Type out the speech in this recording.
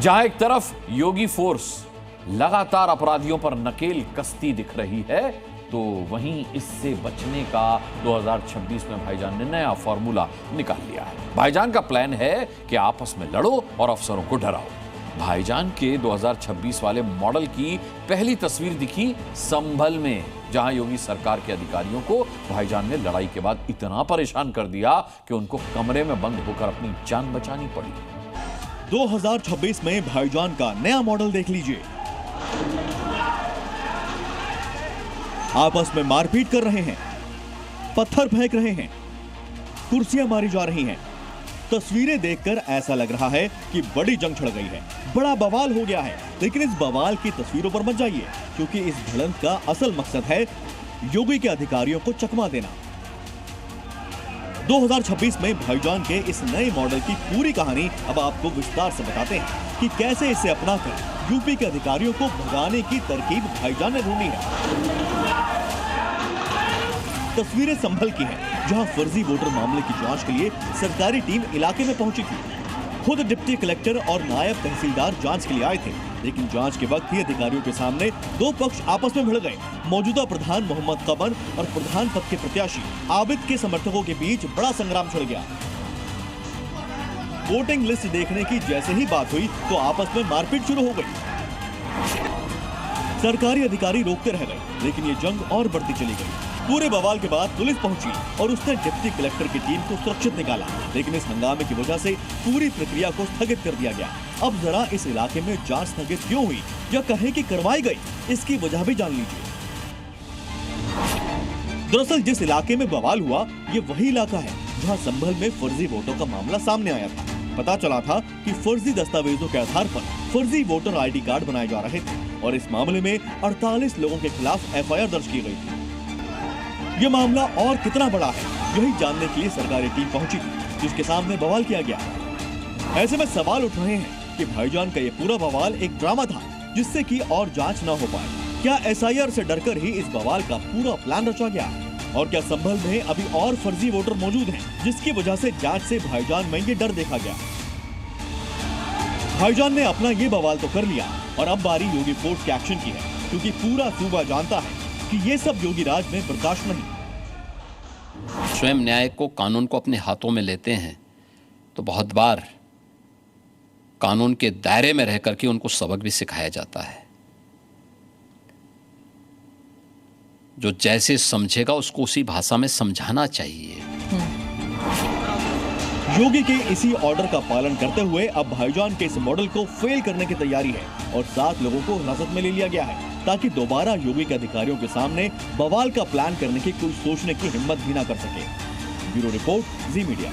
जहां एक तरफ योगी फोर्स लगातार अपराधियों पर नकेल कसती दिख रही है, तो वहीं इससे बचने का 2026 में भाईजान ने नया फॉर्मूला निकाल लिया है। भाईजान का प्लान है कि आपस में लड़ो और अफसरों को डराओ। भाईजान के 2026 वाले मॉडल की पहली तस्वीर दिखी संभल में, जहां योगी सरकार के अधिकारियों को भाईजान ने लड़ाई के बाद इतना परेशान कर दिया कि उनको कमरे में बंद होकर अपनी जान बचानी पड़ी। 2026 में भाईजान का नया मॉडल देख लीजिए। आपस में मारपीट कर रहे हैं, पत्थर फेंक रहे हैं, कुर्सियां मारी जा रही हैं। तस्वीरें देखकर ऐसा लग रहा है कि बड़ी जंग छिड़ गई है, बड़ा बवाल हो गया है। लेकिन इस बवाल की तस्वीरों पर मत जाइए, क्योंकि इस भिड़ंत का असल मकसद है योगी के अधिकारियों को चकमा देना। 2026 में भाईजान के इस नए मॉडल की पूरी कहानी अब आपको विस्तार से बताते हैं कि कैसे इसे अपनाकर यूपी के अधिकारियों को भगाने की तरकीब भाईजान ने ढूंढी है। तस्वीरें संभल की हैं, जहां फर्जी वोटर मामले की जांच के लिए सरकारी टीम इलाके में पहुंची थी। खुद डिप्टी कलेक्टर और नायब तहसीलदार जांच के लिए आए थे, लेकिन जांच के वक्त ही अधिकारियों के सामने दो पक्ष आपस में भिड़ गए। मौजूदा प्रधान मोहम्मद कमर और प्रधान पद के प्रत्याशी आबिद के समर्थकों के बीच बड़ा संग्राम छिड़ गया। वोटिंग लिस्ट देखने की जैसे ही बात हुई तो आपस में मारपीट शुरू हो गई। सरकारी अधिकारी रोकते रह गए, लेकिन ये जंग और बढ़ती चली गई। पूरे बवाल के बाद पुलिस पहुंची और उसने डिप्टी कलेक्टर की टीम को सुरक्षित निकाला, लेकिन इस हंगामे की वजह से पूरी प्रक्रिया को स्थगित कर दिया गया। अब जरा इस इलाके में जांच स्थगित क्यों हुई या कहें कि करवाई गई, इसकी वजह भी जान लीजिए। दरअसल जिस इलाके में बवाल हुआ, ये वही इलाका है जहां संभल में फर्जी वोटों का मामला सामने आया था। पता चला था कि फर्जी दस्तावेजों के आधार पर फर्जी वोटर ID कार्ड बनाए जा रहे थे और इस मामले में 48 लोगों के खिलाफ FIR दर्ज की गई थी। ये मामला और कितना बड़ा है, यही जानने के लिए सरकारी टीम पहुंची थी, जिसके सामने बवाल किया गया। ऐसे में सवाल उठ रहे हैं कि भाईजान का ये पूरा बवाल एक ड्रामा था, जिससे कि और जांच न हो पाए। क्या SIR से डरकर ही इस बवाल का पूरा प्लान रचा गया? और क्या संभल में अभी और फर्जी वोटर मौजूद हैं, जिसकी वजह से जांच से भाईजान में ये डर देखा गया? भाईजान ने अपना ये बवाल तो कर लिया और अब बारी योगी फोर्स के एक्शन की है, क्योंकि पूरा सूबा जानता है कि ये सब योगी राज में बर्दाश्त नहीं। स्वयं न्याय को, कानून को अपने हाथों में लेते हैं तो बहुत बार कानून के दायरे में रह करके उनको सबक भी सिखाया जाता है। जो जैसे समझेगा उसको उसी भाषा में समझाना चाहिए। योगी के इसी ऑर्डर का पालन करते हुए अब भाईजान के इस मॉडल को फेल करने की तैयारी है और 7 लोगों को हिरासत में ले लिया गया है, ताकि दोबारा योगी के अधिकारियों के सामने बवाल का प्लान करने की कोई सोचने की हिम्मत भी ना कर सके। ब्यूरो रिपोर्ट, जी मीडिया।